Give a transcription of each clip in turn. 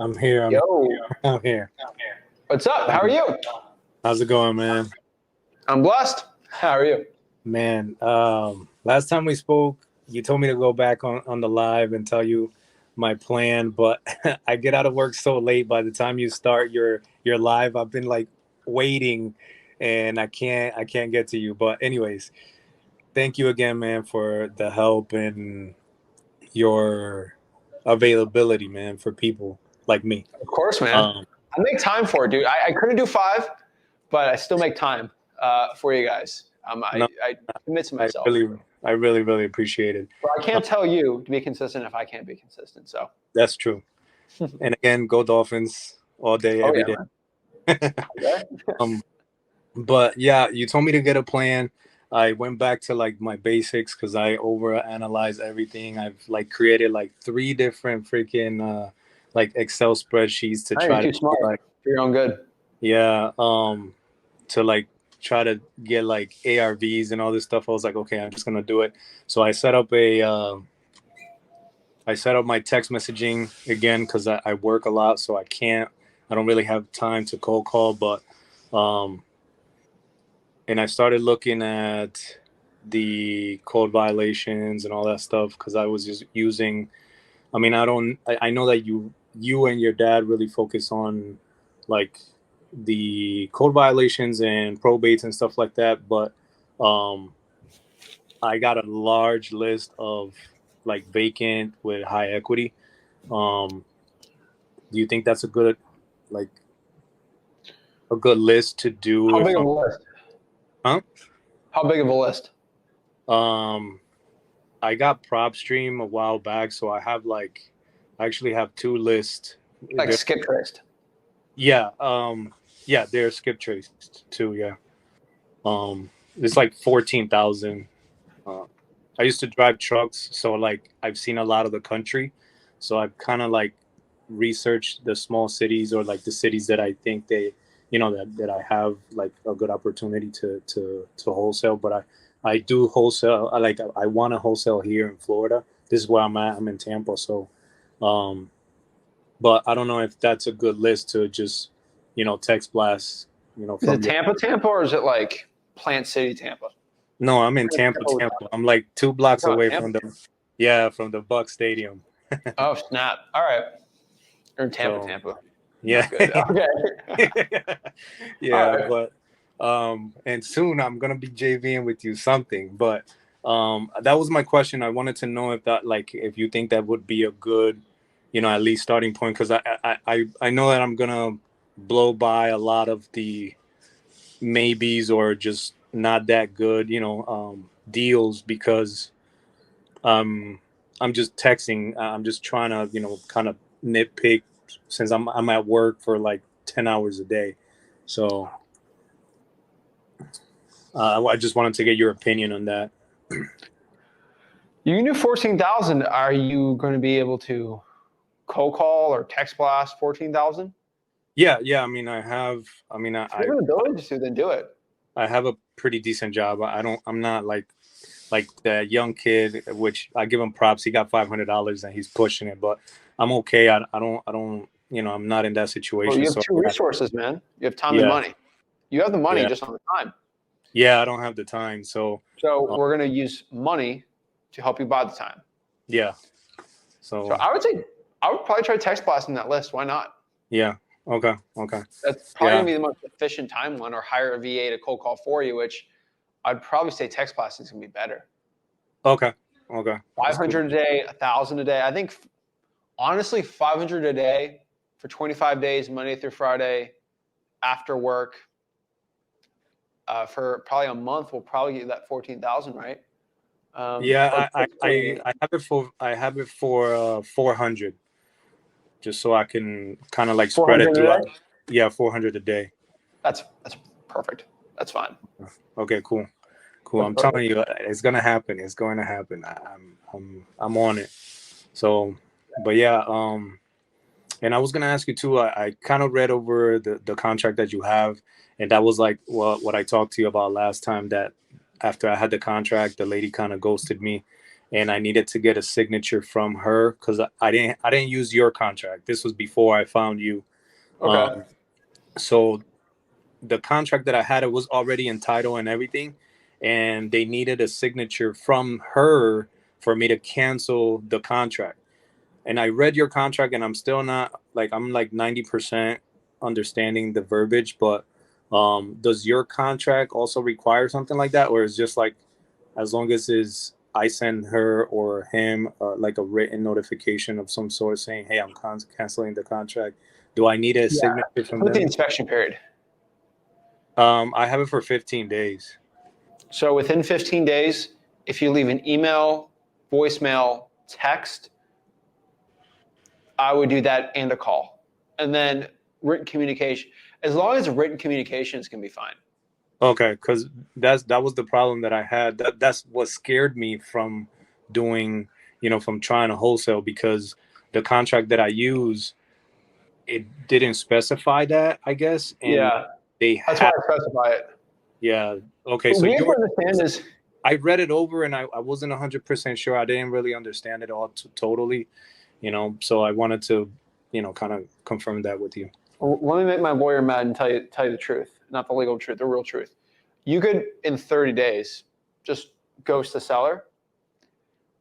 I'm here. I'm Yo, I'm here. what's up? How are you? How's it going, man? I'm blessed. How are you? Man, last time we spoke, you told me to go back on the live and tell you my plan, but I get out of work so late. By the time you start your live, I've been like waiting, and I can't get to you. But anyways, thank you again, man, for the help and your availability, man, for people like me. Of course, man. Um, I make time for it, dude. I couldn't do five, but I still make time for you guys. no, I commit to I myself. really, I really, really appreciate it. But I can't tell you to be consistent if I can't be consistent. So, That's true. And again, go Dolphins all day, oh every yeah, day. man. Okay. um, but yeah, you told me to get a plan. I went back to like my basics because I overanalyze everything. I've like created like three different freaking like Excel spreadsheets to Hey, you're try to too smart like for your own good. yeah to like try to get like ARVs and all this stuff. I was like, okay, I'm just gonna do it. So I set up my text messaging again because I work a lot, so I don't really have time to cold call. But, um, and I started looking at the code violations and all that stuff because I was just using, I know that you and your dad really focus on like the code violations and probates and stuff like that. But, um, I got a large list of like vacant with high equity. Um, do you think that's like a good list to do How if big of I'm, a list? huh? How big of a list? Um, I got PropStream a while back, so I actually have two lists. Like They're, skip traced. yeah, yeah, they're skip traced too. Yeah, it's like 14,000. Uh, I used to drive trucks, so like I've seen a lot of the country, so I've kind of like researched the small cities or like the cities that I think that I have like a good opportunity to wholesale. But I do wholesale. I want to wholesale here in Florida. This is where I'm at. I'm in Tampa, so um, but I don't know if that's a good list to just text blast Is it from your. Tampa, Tampa, or is it like Plant City, Tampa? No, I'm in Plant Tampa, Tampa. Tampa. I'm like 2 blocks Oh, away Tampa. from the Buck Stadium. Oh, snap. All right. You're in Tampa, So Tampa. yeah, Not good. Okay. All yeah, right. but and soon I'm gonna be JVing with you something. But that was my question. I wanted to know if that like if you think that would be a good, at least starting point because I know that I'm gonna blow by a lot of the maybes or just not that good, deals because um I'm just texting. I'm just trying to, kind of nitpick since I'm at work for like 10 hours a day. So I just wanted to get your opinion on that. You can do 14,000. Are you going to be able to cold call or text blast 14,000? Yeah, yeah. I mean, I have. I mean, If you have an ability to, then do it. I have a pretty decent job. I don't. I'm not like that young kid, which I give him props. He got $500 and he's pushing it, but I'm okay. I don't. I'm not in that Well, situation. you have So two resources, man. You have time and yeah, money. You have the money, yeah, just on the time. yeah. I don't have the time. So So uh, we're going to use money to help you buy the time. yeah. So So I would probably try text blasting that list. Why not? yeah. Okay. Okay. That's probably Yeah. going to be the most efficient time one, or hire a VA to cold call for you, which I'd probably say text blasting is going to be better. Okay. Okay. That's cool. 500 a day, 1,000 a day. I think honestly, 500 a day for 25 days, Monday through Friday, after work, for probably a month, we'll probably get that 14,000, right? Yeah, But typically, I have it for 400, just so I can kind of like spread it 400 a throughout. day. Yeah, 400 a day. That's perfect. That's fine. Okay, cool, cool. That's I'm perfect. telling you, it's gonna happen. It's going to happen. I'm on it. So, but yeah, and I was gonna ask you too. I kind of read over the contract that you have, and that was like what I talked to you about last time. That after I had the contract, the lady kind of ghosted me, and I needed to get a signature from her because I didn't use your contract. This was before I found you. Okay. So the contract that I had, it was already entitled and everything, and they needed a signature from her for me to cancel the contract. And I read your contract, and I'm still not like I'm like 90% understanding the verbiage, but does your contract also require something like that, or is just like as long as is I send her or him like a written notification of some sort saying, "Hey, I'm canceling the contract." Do I need a Yeah. signature It's from with the them? inspection period. I have it for 15 days. So within 15 days, if you leave an email, voicemail, text, I would do that and a call. And then written communication. As long as written communications can be fine. Okay, because that was the problem that I had. That's what scared me from doing, from trying to wholesale because the contract that I use it didn't specify that, I guess, and Yeah. they That's why have, I specify it. yeah. Okay, What so we have to yours, understand is, I read it over and I wasn't 100% sure. I didn't really understand it all totally, so I wanted to, kind of confirm that with you. let me make my lawyer mad and tell you the truth, not the legal truth, the real truth. You could, in 30 days, just ghost the seller.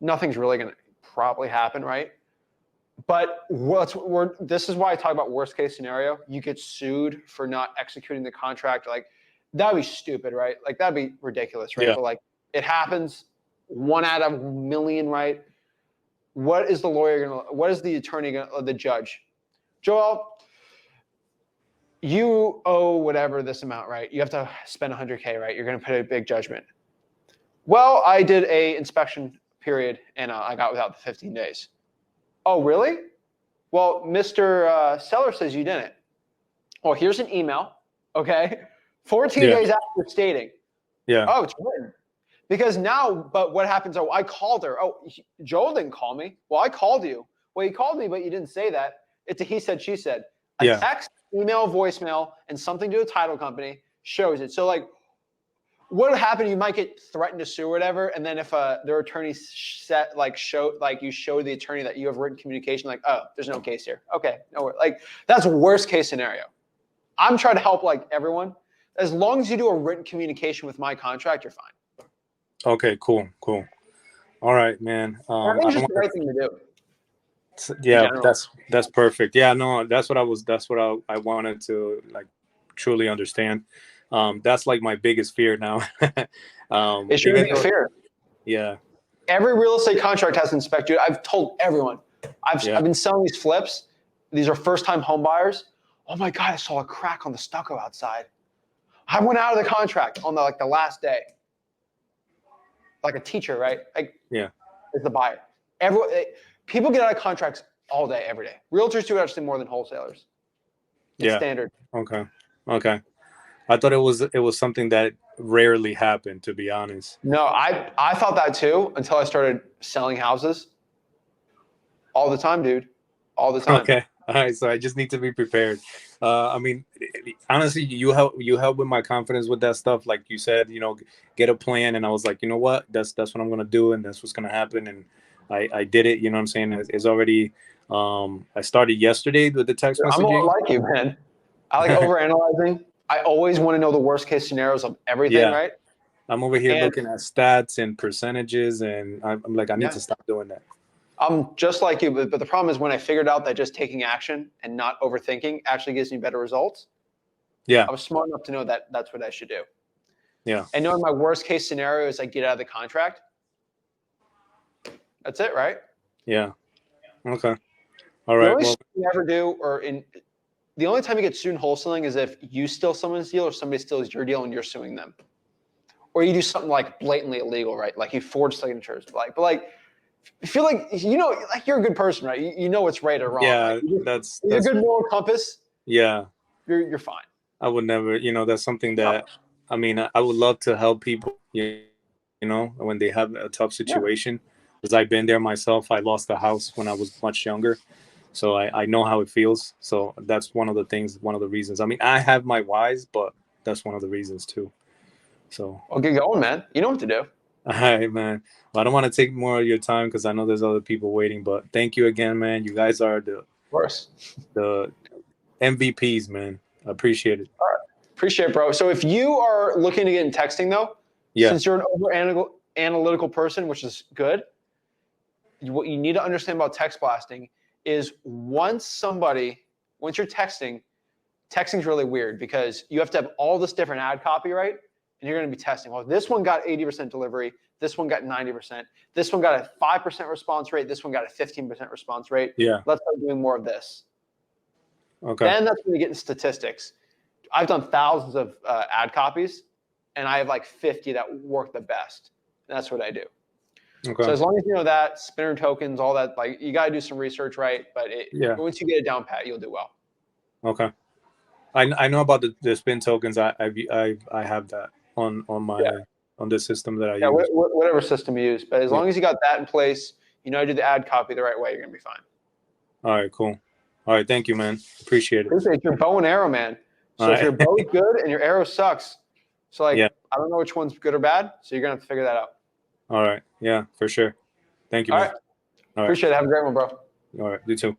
Nothing's really going to probably happen, right? But this is why I talk about worst case scenario. You get sued for not executing the contract. Like, that'd be stupid, right? Like, that'd be ridiculous, right? Yeah. But like, it happens 1 out of 1 million, right? What is the lawyer gonna? What is the attorney gonna? The judge, Joel, you owe whatever this amount, right? You have to spend 100K, right? You're gonna put a big judgment. Well, I did a inspection period and I got without the 15 days. Oh, really? Well, Mr. Seller says you didn't. Well, here's an email, okay? 14 Yeah. days after stating, Yeah. oh, it's written. Because now, but what happens? Oh, I called her. Oh, Joel didn't call me. Well, I called you. Well, you called me, but you didn't say that. It's a he said, she said. A Yeah. text, email, voicemail, and something to a title company shows it. So, like, what would happen? You might get threatened to sue or whatever, and then if their attorney you show the attorney that you have written communication, like, oh, there's no case here. Okay, no, like that's worst case scenario. I'm trying to help like everyone. As long as you do a written communication with my contract, you're fine. Okay. Cool. Cool. All right, man. I think I it's don't just the want right thing to do to. in Yeah, general. that's perfect. Yeah, no, that's what I was. That's what I wanted to like truly understand. That's like my biggest fear now. It shouldn't Even be a though, fear. yeah, Every real estate contract has to inspect you. I've told everyone. yeah, I've been selling these flips. These are first time home buyers. Oh my God, I saw a crack on the stucco outside. I went out of the contract on the last day. Like a teacher, right? Like yeah, is the buyer. People get out of contracts all day, every day. Realtors do actually more than wholesalers. It's yeah. standard. Okay, okay. I thought it was something that rarely happened, to be honest. No, I thought that too until I started selling houses all the time, dude. All the time. Okay. All right. So I just need to be prepared. I mean, honestly, you help with my confidence with that stuff. Like you said, get a plan, and I was like, you know what, that's what I'm gonna do, and that's what's gonna happen, and I did it. You know what I'm saying? It's already. I started yesterday with the text I'm a lot messaging. like you, man. I like overanalyzing. I always want to know the worst case scenarios of everything, Yeah, right? I'm over here And looking at stats and percentages, and I'm like, I need yeah, to stop doing that. I'm just like you. But the problem is when I figured out that just taking action and not overthinking actually gives me better results. Yeah, I was smart enough to know that that's what I should do. yeah, And knowing my worst case scenario is I get out of the contract. That's it, right? yeah. Okay. All The right. only Well, thing you ever do, the only time you get sued in wholesaling is if you steal someone's deal or somebody steals your deal and you're suing them, or you do something like blatantly illegal, right? Like you forge signatures, but I feel like like you're a good person, right? You know what's right or wrong, right? yeah. That's You're a that's good moral compass. yeah. You're fine. I would never, that's something No, that, I mean, I would love to help people, when they have a tough yeah, situation. Because I've been there myself. I lost a house when I was much younger. So I know how it feels. So that's one of the things, one of the reasons. I mean, I have my whys, but that's one of the reasons too. So, well, get going, man. You know what to do. All right, man. Well, I don't want to take more of your time because I know there's other people waiting. But thank you again, man. You guys are Of course. the MVPs, man. I appreciate it. All right. Appreciate it, bro. So if you are looking to get in texting, though, Yeah. since you're an over analytical person, which is good, what you need to understand about text blasting is once you're texting, texting's really weird because you have to have all this different ad copy, right? And you're going to be testing. Well, this one got 80% delivery. This one got 90%. This one got a 5% response rate. This one got a 15% response rate. Yeah. Let's start doing more of this. Okay. Then that's when you get into statistics. I've done thousands of ad copies, and I have like 50 that work the best. And that's what I do. Okay. So as long as you know that, spinner tokens, all that, like you got to do some research, right? But Yeah. once you get it down pat, you'll do well. Okay. I know about the spin tokens. I have that on my on the system that I Yeah, use. whatever system you use. But as long as you got that in place, you know how to do the ad copy the right way, you're going to be fine. All right, cool. All right, thank you, man. Appreciate it. Appreciate your bow and arrow, man. So if your bow is good and your arrow sucks, so like yeah. I don't know which one's good or bad, so you're going to have to figure that out. All right. Yeah, for sure. Thank you, All man. right. Appreciate it. Have a great one, bro. All right. You too.